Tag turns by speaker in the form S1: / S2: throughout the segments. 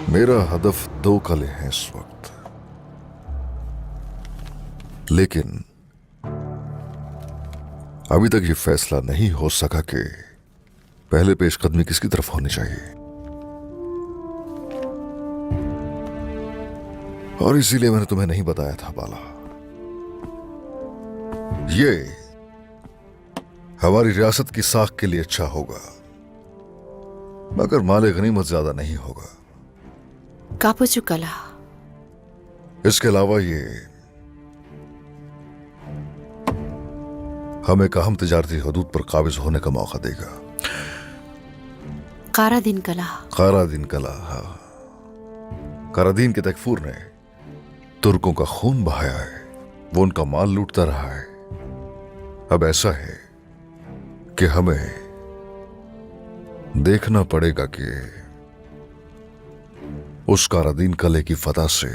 S1: मेरा हदफ 2 कले हैं इस वक्त, लेकिन अभी तक ये फैसला नहीं हो सका कि पहले पेशकदमी किसकी तरफ होनी चाहिए। और इसीलिए मैंने तुम्हें नहीं बताया था बाला। ये हमारी रियासत की साख के लिए अच्छा होगा, मगर माले गनीमत ज्यादा नहीं होगा।
S2: कापुचु कला।
S1: इसके अलावा ये हमें एक अहम तिजारती हदूद पर काबिज होने का मौका देगा।
S2: कारादीन कला।
S1: कारादीन कला, हाँ। कारादीन के तकफूर ने तुर्कों का खून बहाया है, वो उनका माल लूटता रहा है। अब ऐसा है कि हमें देखना पड़ेगा कि उस कारादीन कले की फतह से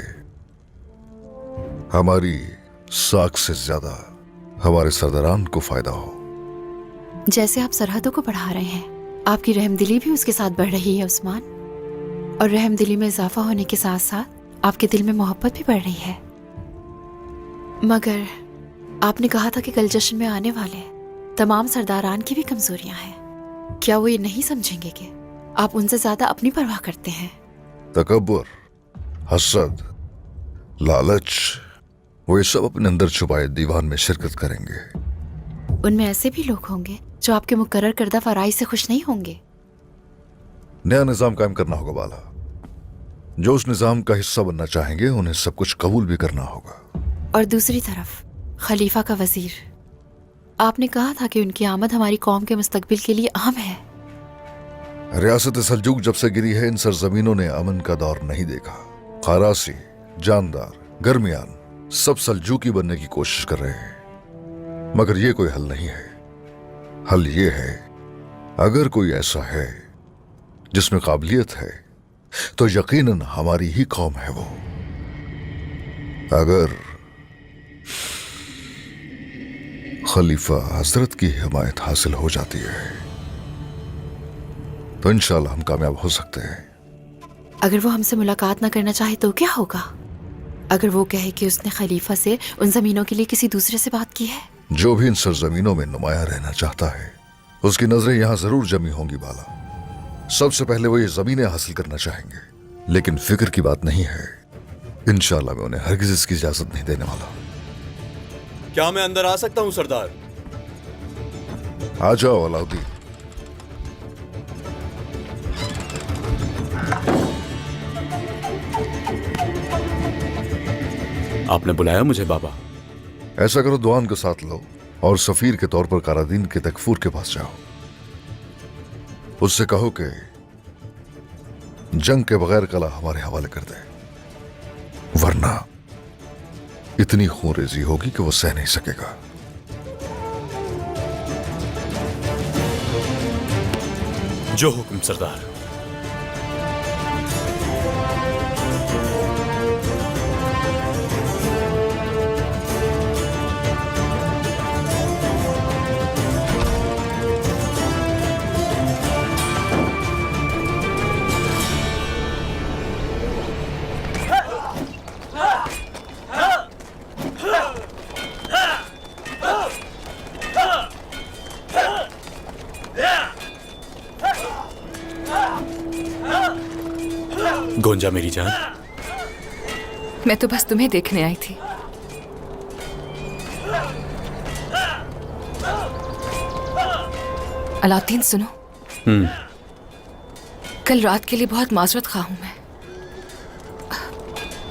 S1: हमारी साख से ज्यादा हमारे सरदारान को फायदा हो।
S2: जैसे आप सरहदों को बढ़ा रहे हैं, आपकी रहमदिली भी उसके साथ बढ़ रही है उस्मान। और रहमदिली में इजाफा होने के साथ साथ आपके दिल में मोहब्बत भी बढ़ रही है। मगर आपने कहा था कि कल जश्न में आने वाले तमाम सरदारान की भी कमजोरियां हैं। क्या वो ये नहीं समझेंगे कि आप उनसे ज्यादा अपनी परवाह करते हैं?
S1: तकब्बुर, हसद, लालच, वो ये सब अपने अंदर छुपाए दीवान में शिरकत करेंगे।
S2: उनमें ऐसे भी लोग होंगे जो आपके मुकर्रर करदा फराइज से खुश नहीं होंगे।
S1: नया निजाम कायम करना होगा बाला। जो उस निजाम का हिस्सा बनना चाहेंगे उन्हें सब कुछ कबूल भी करना होगा।
S2: और दूसरी तरफ खलीफा का वजीर, आपने कहा था कि उनकी आमद हमारी कौम के मुस्तकबिल के लिए अहम है।
S1: रियासत सल्जूक जब से गिरी है, इन सरजमीनों ने अमन का दौर नहीं देखा। खारासी, जानदार, गर्मियान सब सल्जूकी बनने की कोशिश कर रहे हैं, मगर यह कोई हल नहीं है। हल ये है, अगर कोई ऐसा है जिसमें काबिलियत है तो यकीनन हमारी ही कौम है वो। अगर खलीफा हजरत की हिमायत हासिल हो जाती है तो इंशाल्लाह हम कामयाब हो सकते हैं।
S2: अगर वो हमसे मुलाकात ना करना चाहे तो क्या होगा? अगर वो कहे कि उसने खलीफा से उन जमीनों के लिए किसी दूसरे से बात की है?
S1: जो भी इन सरजमीनों में नुमाया रहना चाहता है उसकी नजरें यहां जरूर जमी होंगी बाला। सबसे पहले वो ये जमीनें हासिल करना चाहेंगे, लेकिन फिक्र की बात नहीं है, इंशाल्लाह मैं उन्हें हरगिज इसकी इजाजत नहीं देने वाला।
S3: क्या मैं अंदर आ सकता हूं सरदार?
S1: आ जाओ अलाउद्दीन।
S3: आपने बुलाया मुझे बाबा?
S1: ऐसा करो, दुआन को साथ लो और सफीर के तौर पर कारादीन के तकफूर के पास जाओ। उससे कहो कि जंग के बगैर कला हमारे हवाले कर दे, वरना इतनी खूनरेजी होगी कि वो सह नहीं सकेगा।
S3: जो हुक्म सरदार। गोंजा मेरी जान,
S4: मैं तो बस तुम्हें देखने आई थी। अलाउद्दीन सुनो, कल रात के लिए बहुत माजरत खा हूं मैं।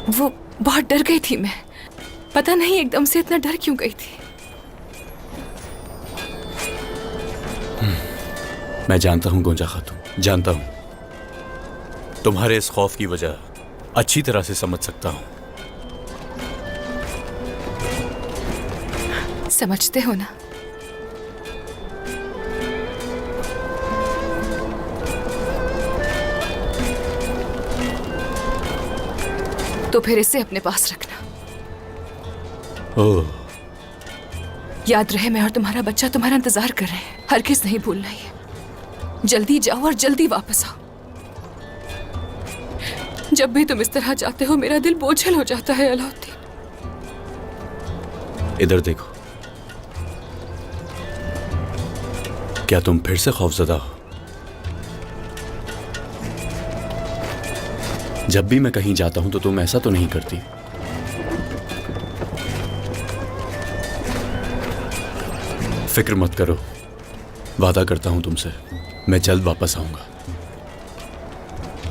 S4: वो बहुत डर गई थी मैं, पता नहीं एकदम से इतना डर क्यों गई थी।
S3: मैं जानता हूं गोंजा खातून, जानता हूं। तुम्हारे इस खौफ की वजह अच्छी तरह से समझ सकता हूं।
S4: समझते हो ना? तो फिर इसे अपने पास रखना।
S3: ओह,
S4: याद रहे मैं और तुम्हारा बच्चा तुम्हारा इंतजार कर रहे हैं। हरगिज़ नहीं भूलना ये। जल्दी जाओ और जल्दी वापस आओ। जब भी तुम इस तरह जाते हो मेरा दिल बोझल हो जाता है अलाउद्दीन।
S3: इधर देखो, क्या तुम फिर से खौफजदा हो? जब भी मैं कहीं जाता हूं तो तुम ऐसा तो नहीं करती? फिक्र मत करो, वादा करता हूं तुमसे, मैं जल्द वापस आऊंगा।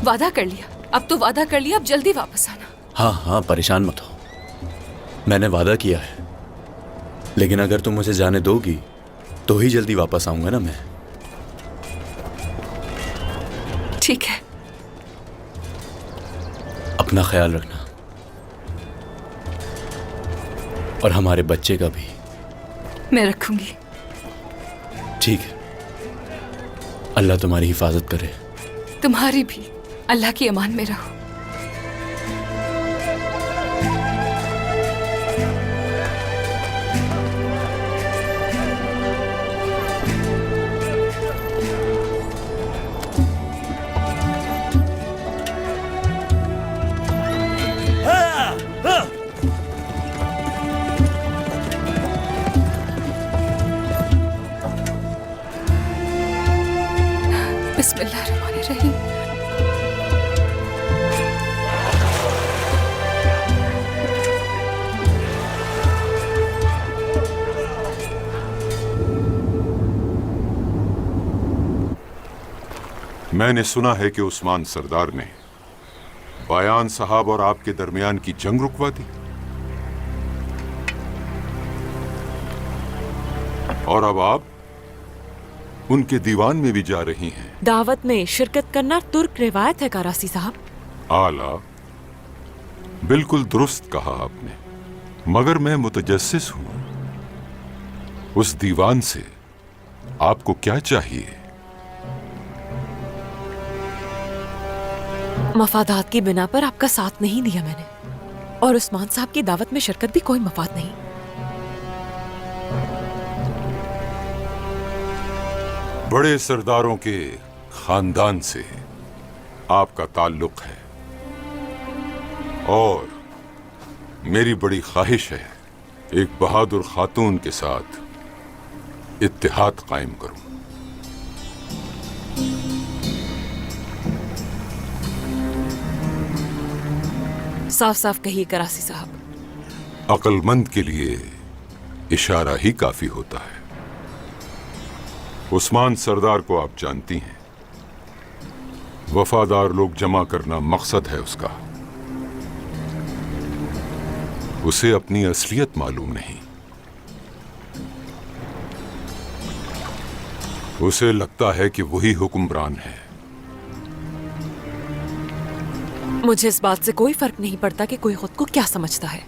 S4: वादा कर लिया? अब तो वादा कर लिया, अब जल्दी वापस आना।
S3: हाँ हाँ, परेशान मत हो, मैंने वादा किया है। लेकिन अगर तुम मुझे जाने दोगी तो ही जल्दी वापस आऊंगा ना मैं।
S4: ठीक है।
S3: अपना ख्याल रखना, और हमारे बच्चे का भी।
S4: मैं रखूंगी।
S3: ठीक है, अल्लाह तुम्हारी हिफाजत करे।
S4: तुम्हारी भी। अल्लाह की अमान में रहो। बिस्मिल्लाहिर्रहमानिर्रहीम।
S5: मैंने सुना है कि उस्मान सरदार ने बयान साहब और आपके दरमियान की जंग रुकवा दी, और अब आप उनके दीवान में भी जा रही हैं।
S6: दावत में शिरकत करना तुर्क रिवायत है करासी साहब।
S5: आला, बिल्कुल दुरुस्त कहा आपने, मगर मैं मुतजस्सिस हूं। उस दीवान से आपको क्या चाहिए?
S6: मफादात की बिना पर आपका साथ नहीं दिया मैंने, और उस्मान साहब की दावत में शिरकत भी कोई मफाद नहीं।
S5: बड़े सरदारों के खानदान से आपका ताल्लुक है, और मेरी बड़ी ख्वाहिश है एक बहादुर खातून के साथ इत्तेहाद कायम करूं।
S6: साफ साफ कहिए करासी साहब।
S5: अक्लमंद के लिए इशारा ही काफी होता है। उस्मान सरदार को आप जानती हैं, वफादार लोग जमा करना मकसद है उसका। उसे अपनी असलियत मालूम नहीं। उसे लगता है कि वही हुक्मरान है।
S6: मुझे इस बात से कोई फर्क नहीं पड़ता कि कोई खुद को क्या समझता है,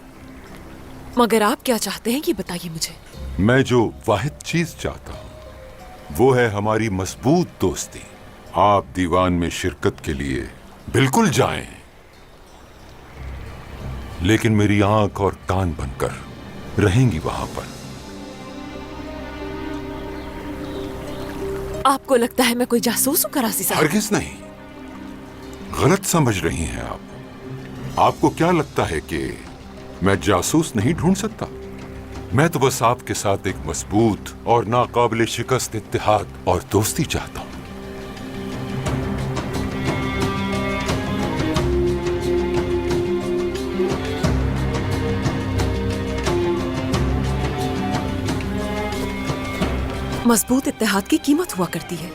S6: मगर आप क्या चाहते हैं ये बताइए मुझे।
S5: मैं जो वाहिद चीज चाहता हूं वो है हमारी मजबूत दोस्ती। आप दीवान में शिरकत के लिए बिल्कुल जाएं, लेकिन मेरी आंख और कान बनकर रहेंगी वहां पर।
S6: आपको लगता है मैं कोई जासूस हूं करासी साहब?
S5: हरगिज नहीं, गलत समझ रही हैं आप। आपको क्या लगता है कि मैं जासूस नहीं ढूंढ सकता? मैं तो बस आपके साथ एक मजबूत और नाकाबिले शिकस्त इत्तेहाद और दोस्ती चाहता हूं।
S6: मजबूत इत्तेहाद की कीमत हुआ करती है,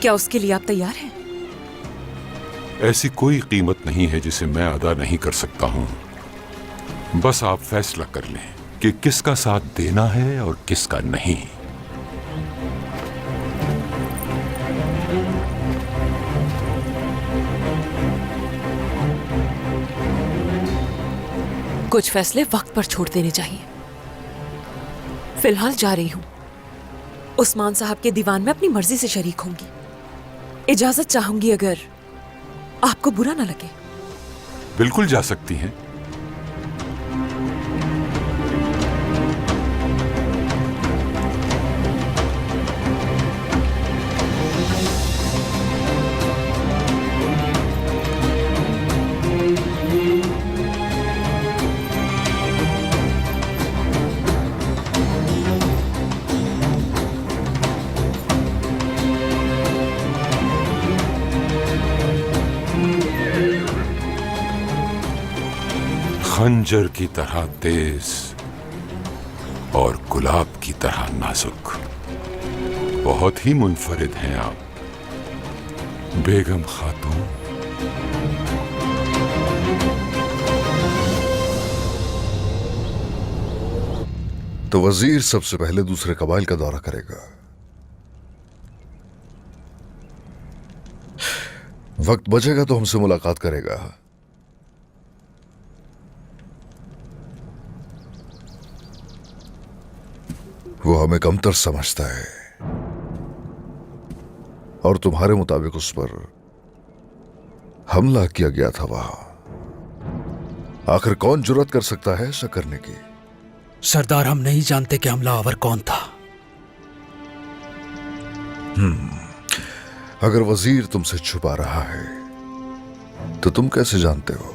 S6: क्या उसके लिए आप तैयार हैं?
S5: ऐसी कोई कीमत नहीं है जिसे मैं अदा नहीं कर सकता हूं। बस आप फैसला कर लें कि किसका साथ देना है और किसका नहीं।
S6: कुछ फैसले वक्त पर छोड़ देने चाहिए। फिलहाल जा रही हूं, उस्मान साहब के दीवान में अपनी मर्जी से शरीक होंगी। इजाजत चाहूंगी अगर आपको बुरा ना लगे।
S5: बिल्कुल जा सकती हैं। खंजर की तरह तेज और गुलाब की तरह नाजुक। बहुत ही मुनफरिद हैं आप बेगम खातून।
S1: तो वजीर सबसे पहले दूसरे कबाइल का दौरा करेगा। वक्त बचेगा तो हमसे मुलाकात करेगा। वो हमें कमतर समझता है और तुम्हारे मुताबिक उस पर हमला किया गया था वहां। आखिर कौन जुर्रत कर सकता है ऐसा करने की?
S7: सरदार, हम नहीं जानते कि हमलावर कौन था।
S1: अगर वजीर तुमसे छुपा रहा है तो तुम कैसे जानते हो?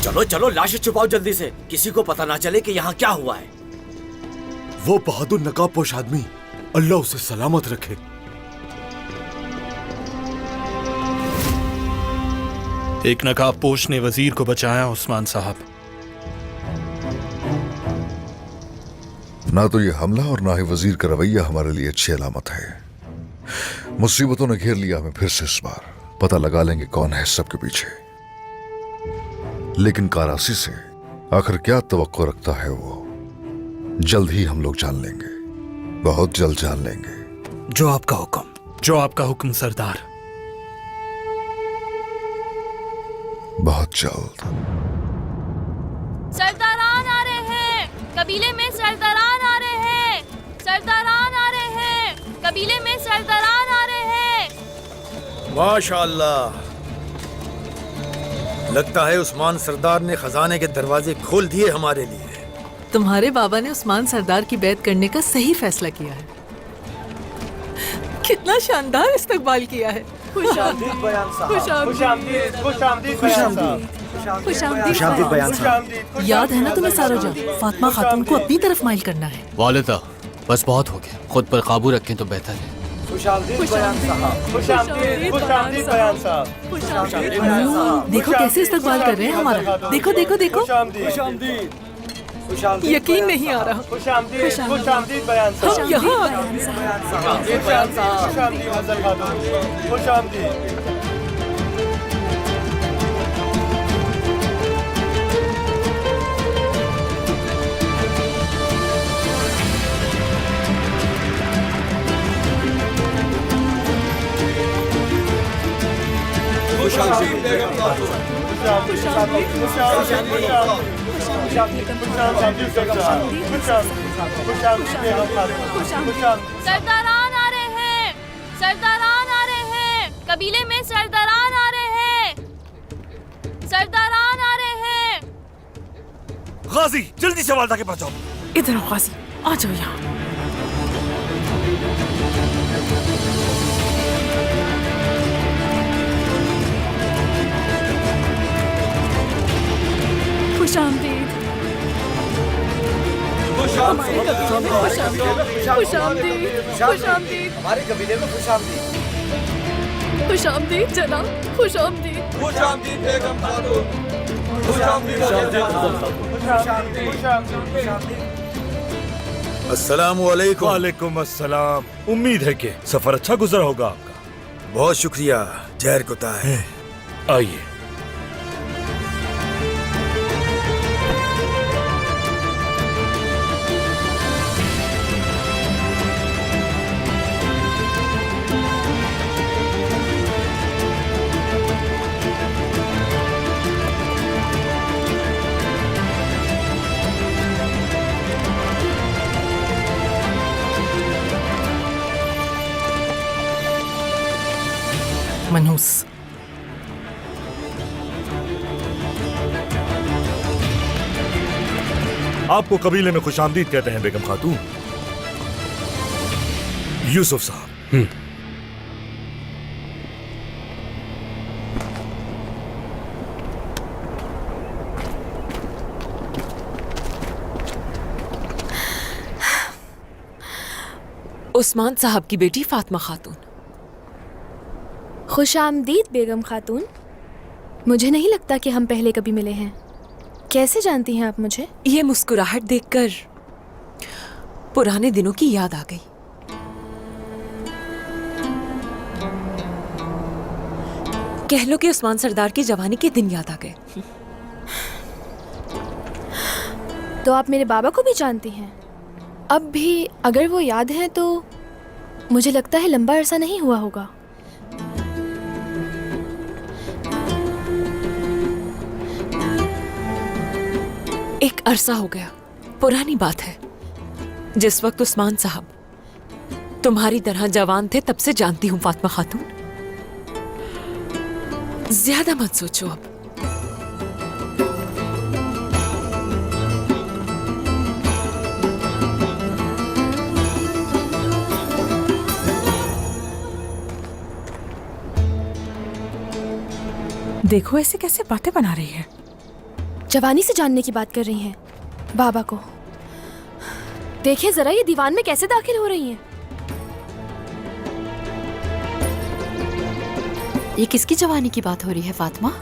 S8: चलो चलो लाशें छुपाओ जल्दी से, किसी को पता ना चले कि यहाँ क्या हुआ है।
S9: वो बहादुर नकाबपोश आदमी, अल्लाह उसे सलामत रखे।
S7: एक नकाबपोश ने वजीर को बचाया उस्मान साहब।
S1: ना तो ये हमला और ना ही वजीर का रवैया हमारे लिए अच्छी अलामत है। मुसीबतों ने घेर लिया हमें फिर से। इस बार पता लगा लेंगे कौन है सबके पीछे। लेकिन कारासी से आखिर क्या तवक्को रखता है वो, जल्द ही हम लोग जान लेंगे, बहुत जल्द जान लेंगे।
S7: जो आपका हुक्म, जो आपका हुक्म सरदार।
S1: बहुत जल्द।
S10: सरदारान आ रहे हैं, कबीले में सरदारान आ रहे हैं, सरदारान आ रहे हैं, कबीले में सरदारान आ रहे हैं।
S9: माशाअल्लाह, लगता है उस्मान सरदार ने खजाने के दरवाजे खोल दिए हमारे लिए।
S6: तुम्हारे बाबा ने उस्मान सरदार की बैत करने का सही फैसला किया है। कितना शानदार इस्तकबाल किया है। खुशामदीद बयान साहब, खुशामदीद, खुशामदीद, खुशामदीद बयान साहब। याद है ना तुम्हें सारोजा, फातिमा खातून को अपनी तरफ माइल करना है।
S11: वालिदा, बस बहुत हो गया, खुद पर काबू रखें तो बेहतर है।
S6: देखो कैसे इस्तकबाल कर रहे हैं हमारा। देखो देखो देखो, यकीन नहीं आ रहा। हम यहाँ
S10: सरदारान आ रहे हैं, सरदारान आ रहे हैं, कबीले में सरदारान आ रहे हैं, सरदारान आ रहे हैं।
S9: गाजी, जल्दी से वालदा के पास जाओ।
S6: इधर आओ गाजी, आ जाओ यहाँ। खुशामदीद, खुशामदीद,
S8: हमारे कबीले में खुशामदीद,
S6: खुशामदीद जनाब, खुशामदीद,
S8: खुशामदीद बेगम खातून, खुशामदीद,
S9: अस्सलाम वालेकुम। वालेकुम अस्सलाम। उम्मीद है कि सफर अच्छा गुजरा होगा आपका। बहुत शुक्रिया। जहर कोता है। आइए।
S6: मनहूस,
S9: आपको कबीले में खुशामदीद कहते हैं बेगम खातून। यूसुफ साहब।
S6: उस्मान साहब की बेटी फातिमा खातून।
S10: खुशामदीद बेगम खातून। मुझे नहीं लगता कि हम पहले कभी मिले हैं। कैसे जानती हैं आप मुझे?
S6: ये मुस्कुराहट देखकर पुराने दिनों की याद आ गई। कह लो कि उस्मान सरदार की जवानी के दिन याद आ गए।
S10: तो आप मेरे बाबा को भी जानती हैं? अब भी अगर वो याद है तो मुझे लगता है लंबा अरसा नहीं हुआ होगा।
S6: एक अरसा हो गया, पुरानी बात है। जिस वक्त उस्मान साहब तुम्हारी तरह जवान थे तब से जानती हूँ फातिमा खातून। ज्यादा मत सोचो अब।
S4: देखो ऐसे कैसे बातें बना रही है।
S10: जवानी से जानने की बात कर रही हैं बाबा को। देखिए जरा ये दीवान में कैसे दाखिल हो रही हैं।
S2: ये किसकी जवानी की बात हो रही है फातिमा?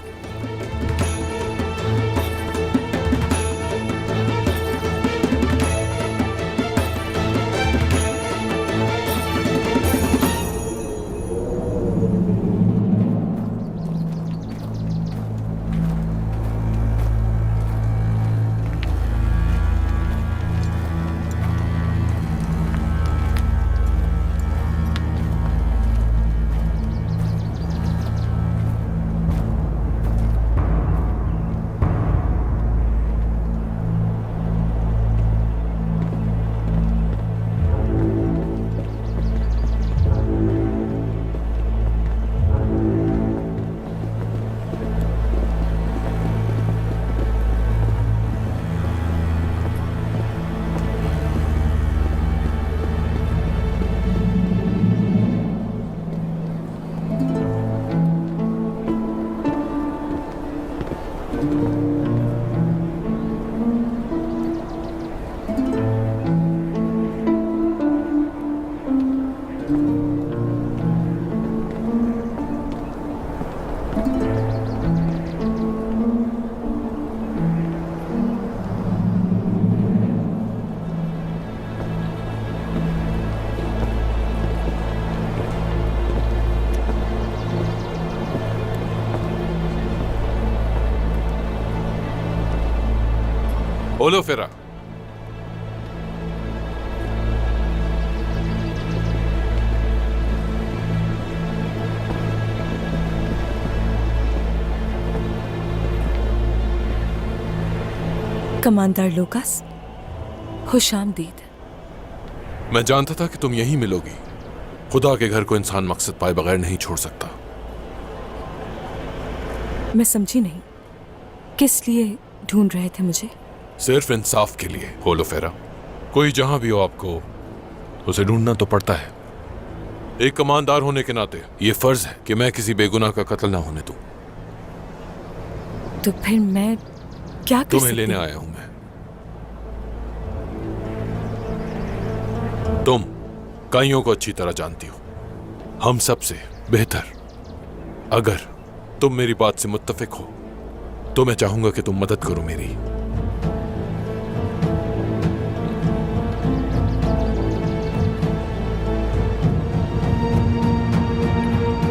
S5: ओलो फेरा।
S6: कमांडर लूकास, खुशामदीद।
S5: मैं जानता था कि तुम यहीं मिलोगी। खुदा के घर को इंसान मकसद पाए बगैर नहीं छोड़ सकता।
S6: मैं समझी नहीं, किस लिए ढूंढ रहे थे मुझे?
S5: सिर्फ इंसाफ के लिए होलो फेरा। कोई जहां भी हो आपको उसे ढूंढना तो पड़ता है। एक कमांडर होने के नाते ये फर्ज है कि मैं किसी बेगुनाह का कत्ल ना होने दूं।
S6: तो फिर मैं क्या कर
S5: तुम्हें
S6: सकती
S5: लेने
S6: हूं?
S5: आया हूं मैं। तुम काइयों को अच्छी तरह जानती हो, हम सबसे बेहतर। अगर तुम मेरी बात से मुत्तफिक हो तो मैं चाहूंगा कि तुम मदद करो मेरी।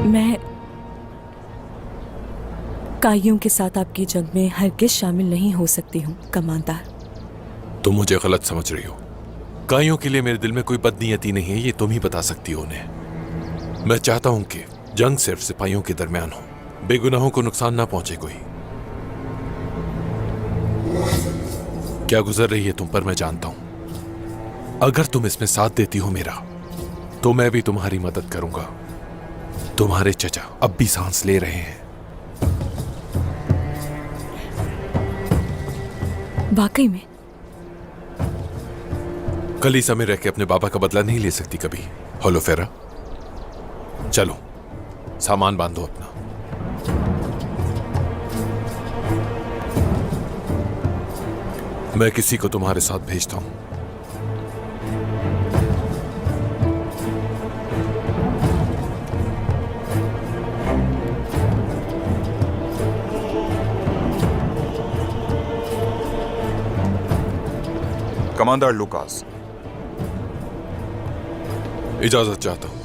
S6: मैं काइयों के साथ आपकी जंग में हरगिज शामिल नहीं हो सकती हूँ कमांडर।
S5: तुम मुझे गलत समझ रही हो। काइयों के लिए मेरे दिल में कोई बदनीयती नहीं है, ये तुम ही बता सकती हो उन्हें। मैं चाहता हूं कि जंग सिर्फ सिपाहियों के दरमियान हो, बेगुनाहों को नुकसान ना पहुंचे कोई। क्या गुजर रही है तुम पर मैं जानता हूं। अगर तुम इसमें साथ देती हो मेरा, तो मैं भी तुम्हारी मदद करूंगा। तुम्हारे चचा अब भी सांस ले रहे हैं।
S6: वाकई में?
S5: कल ही समय रह के अपने बाबा का बदला नहीं ले सकती कभी होलो फेरा। चलो सामान बांधो अपना। मैं किसी को तुम्हारे साथ भेजता हूं।
S12: कमांडर लुकास, इजाजत चाहता हूं।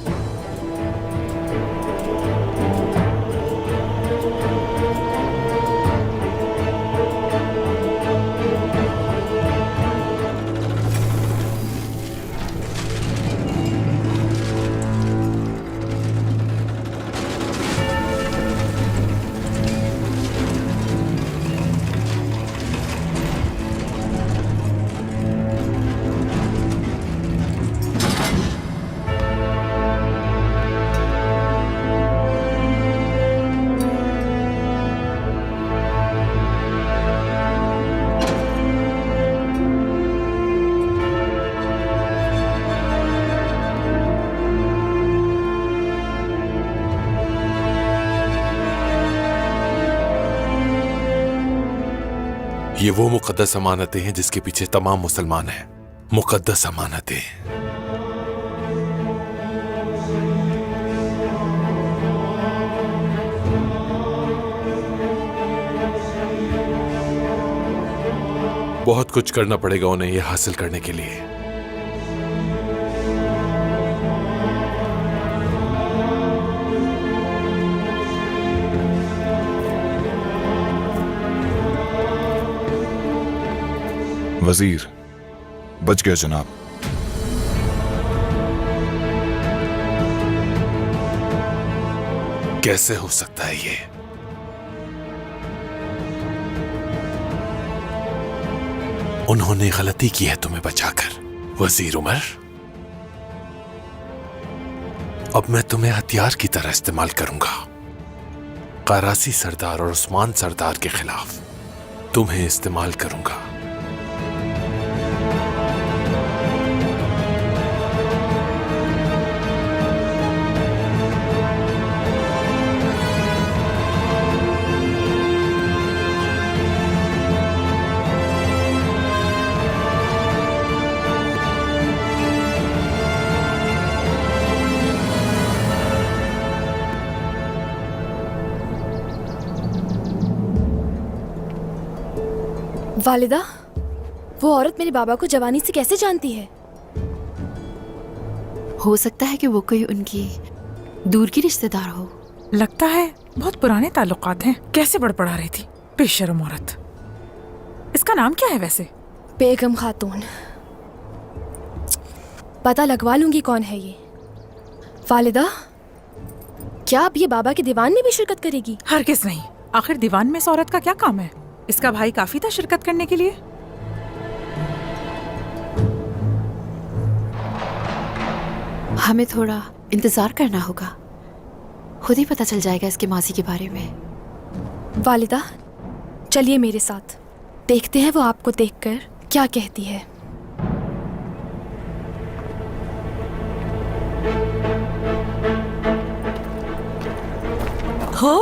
S12: ये वो मुकद्दस अमानतें हैं जिसके पीछे तमाम मुसलमान हैं। मुकद्दस अमानतें। बहुत कुछ करना पड़ेगा उन्हें यह हासिल करने के लिए।
S13: वजीर, बच गया जनाब।
S12: कैसे हो सकता है ये? उन्होंने गलती की है तुम्हें बचाकर, वजीर उमर। अब मैं तुम्हें हथियार की तरह इस्तेमाल करूंगा। कारासी सरदार और उस्मान सरदार के खिलाफ तुम्हें इस्तेमाल करूंगा।
S10: वालिदा, वो औरत मेरे बाबा को जवानी से कैसे जानती है?
S2: हो सकता है कि वो कोई उनकी दूर की रिश्तेदार हो।
S14: लगता है बहुत पुराने ताल्लुकात हैं। कैसे बड़बड़ा रही थी बेशर्म औरत। इसका नाम क्या है वैसे?
S10: बेगम खातून। पता लगवा लूंगी कौन है ये। वालिदा, क्या अब ये बाबा के दीवान में भी शिरकत करेगी?
S14: हरगिज़ नहीं। आखिर दीवान में इस औरत का क्या काम है? इसका भाई काफी था शिरकत करने के लिए।
S2: हमें थोड़ा इंतजार करना होगा, खुद ही पता चल जाएगा इसके माजी के बारे में।
S10: वालिदा, चलिए मेरे साथ, देखते हैं वो आपको देखकर क्या कहती है।
S6: हो,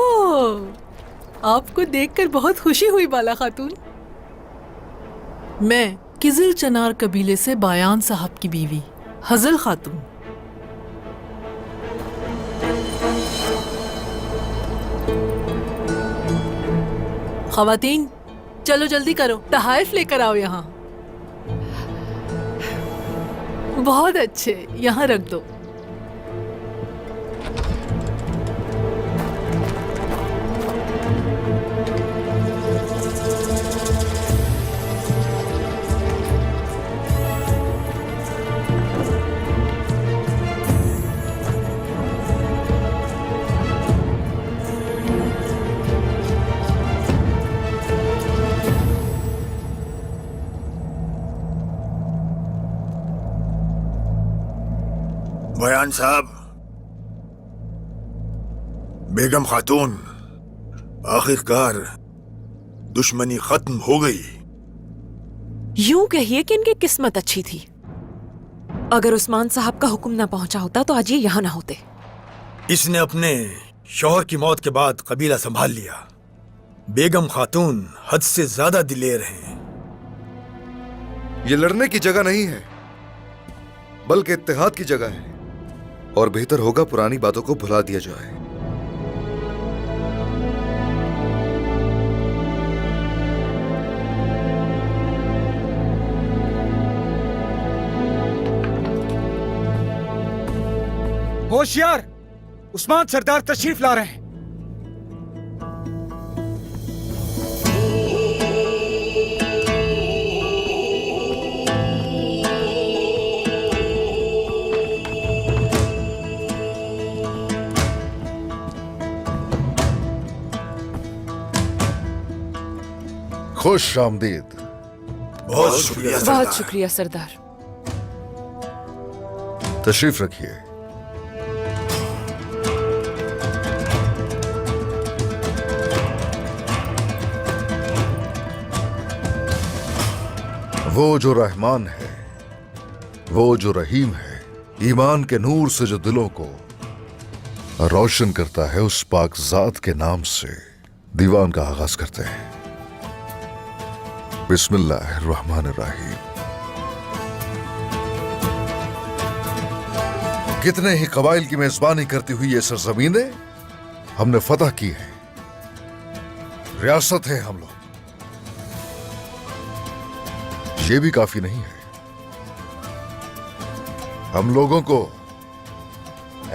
S6: आपको देखकर बहुत खुशी हुई बाला खातून।
S15: मैं किजिल चनार कबीले से बायान साहब की बीवी हजल खातून। खवातीन, चलो जल्दी करो, तहाइफ लेकर आओ यहाँ। बहुत अच्छे, यहाँ रख दो।
S9: बयान साहब, बेगम खातून, आखिरकार दुश्मनी खत्म हो गई।
S6: यूं कहिए कि इनकी किस्मत अच्छी थी। अगर उस्मान साहब का हुक्म ना पहुंचा होता तो आज ये यहाँ ना होते।
S9: इसने अपने शौहर की मौत के बाद कबीला संभाल लिया। बेगम खातून हद से ज्यादा दिलेर हैं।
S1: ये लड़ने की जगह नहीं है, बल्कि इत्तेहाद की जगह है, और बेहतर होगा पुरानी बातों को भुला दिया जाए।
S9: होशियार, उस्मान सरदार तशरीफ ला रहे हैं।
S1: खुश आमदीद।
S9: बहुत शुक्रिया सरदार।
S4: बहुत शुक्रिया सरदार।
S1: तशरीफ रखिए। वो जो रहमान है, वो जो रहीम है, ईमान के नूर से जो दिलों को रोशन करता है, उस पाक जात के नाम से दीवान का आगाज करते हैं। बिस्मिल्लाहिर्रहमानिर्रहीम। कितने ही कबाइल की मेजबानी करती हुई ये सरजमीनें हमने फतह की है, रियासत है हम लोग। ये भी काफी नहीं है, हम लोगों को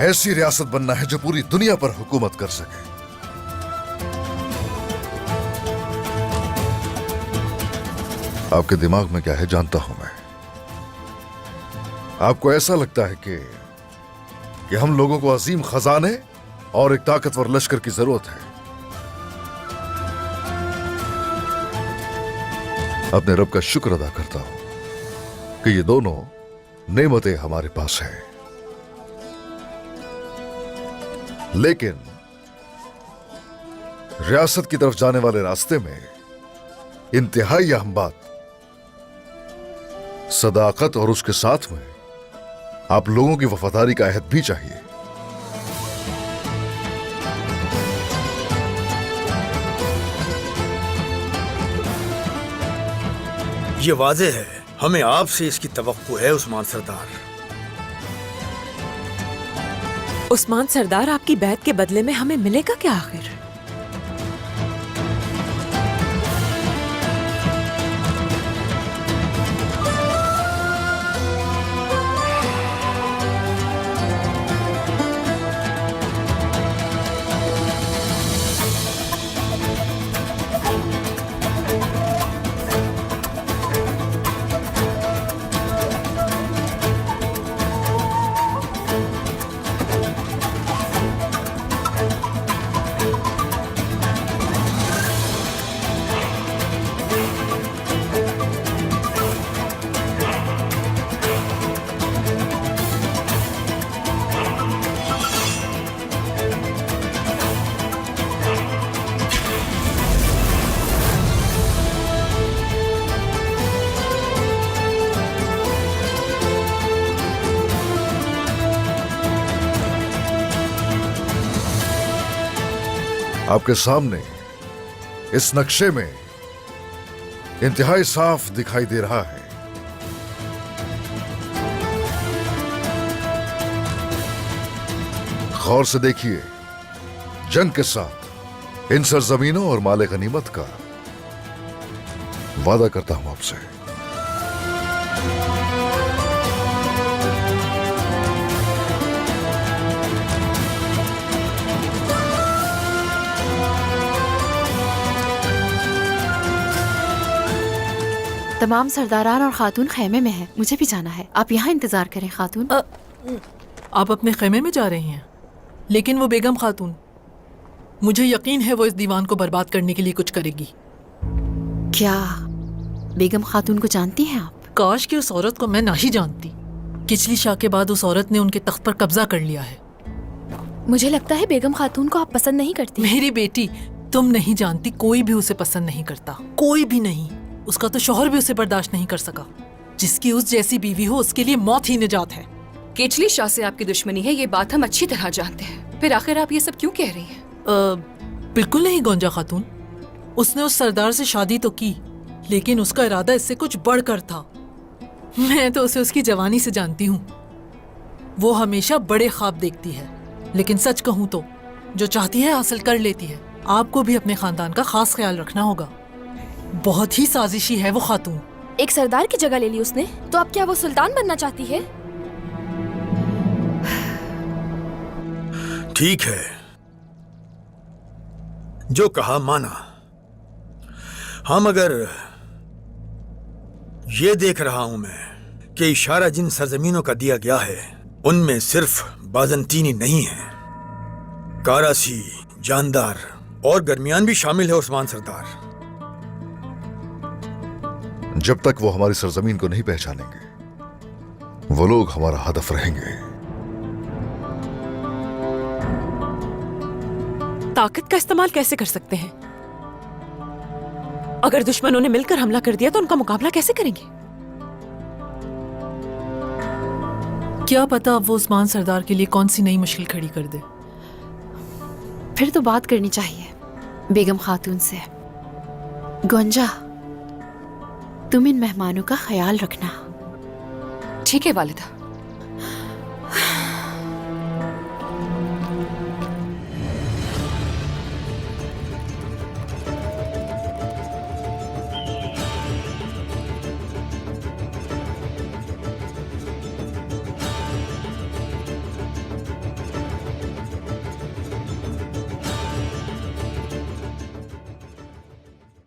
S1: ऐसी रियासत बनना है जो पूरी दुनिया पर हुकूमत कर सके। आपके दिमाग में क्या है जानता हूं मैं। आपको ऐसा लगता है कि हम लोगों को अजीम खजाने और एक ताकतवर लश्कर की जरूरत है। अपने रब का शुक्र अदा करता हूं कि ये दोनों नेमतें हमारे पास हैं, लेकिन रियासत की तरफ जाने वाले रास्ते में इंतहाई अहम बात सदाकत और उसके साथ में आप लोगों की वफादारी का अहद भी चाहिए।
S9: ये वाज़े है, हमें आपसे इसकी तवक्को है उस्मान सरदार।
S6: उस्मान सरदार, आपकी बैत के बदले में हमें मिलेगा क्या आखिर?
S1: आपके सामने इस नक्शे में इंतहाई साफ दिखाई दे रहा है गौर से देखिए। जंग के साथ इन सरजमीनों और माले गनीमत का वादा करता हूं आपसे।
S2: तमाम सरदारान और खातून खेमे में हैं। मुझे भी जाना है, आप यहाँ इंतजार करें खातून।
S15: आप अपने खेमे में जा रही हैं, लेकिन वो बेगम खातून, मुझे यकीन है वो इस दीवान को बर्बाद करने के लिए कुछ करेगी।
S2: क्या बेगम खातून को जानती हैं आप?
S15: काश कि उस औरत को मैं ना ही जानती। किचली शाह के बाद उस औरत ने उनके तख्त पर कब्जा कर लिया है।
S10: मुझे लगता है बेगम खातून को आप पसंद नहीं करती।
S15: मेरी बेटी, तुम नहीं जानती, कोई भी उसे पसंद नहीं करता, कोई भी नहीं। उसका तो शौहर भी उसे बर्दाश्त नहीं कर सका। जिसकी उस जैसी बीवी हो उसके लिए मौत ही निजात है।
S4: केचली शाह से आपकी दुश्मनी है, ये बात हम अच्छी तरह जानते हैं। फिर आखिर आप ये सब क्यों कह रही हैं?
S15: बिल्कुल नहीं गोंजा खातून, उसने उस सरदार से शादी तो की, लेकिन उसका इरादा इससे कुछ बढ़कर था। मैं तो उसे उसकी जवानी से जानती हूँ। वो हमेशा बड़े ख्वाब देखती है, लेकिन सच कहूँ तो जो चाहती है हासिल कर लेती है। आपको भी अपने खानदान का खास ख्याल रखना होगा। बहुत ही साजिशी है वो खातून।
S10: एक सरदार की जगह ले ली उसने, तो अब क्या वो सुल्तान बनना चाहती है?
S9: ठीक है, जो कहा माना। हाँ, मगर ये देख रहा हूं मैं कि इशारा जिन सरजमीनों का दिया गया है उनमें सिर्फ बाजंतीनी नहीं है, कारासी, जानदार और गरमियान भी शामिल है उस्मान सरदार।
S1: जब तक वो हमारी सरजमीन को नहीं पहचानेंगे वो लोग हमारा हदफ रहेंगे।
S6: ताकत का इस्तेमाल कैसे कर सकते हैं? अगर दुश्मनों ने मिलकर हमला कर दिया तो उनका मुकाबला कैसे करेंगे?
S15: क्या पता अब वो उस्मान सरदार के लिए कौन सी नई मुश्किल खड़ी कर दे।
S2: फिर तो बात करनी चाहिए बेगम खातून से। गुंजा, तुम इन मेहमानों का ख्याल रखना।
S4: ठीक है वालिदा।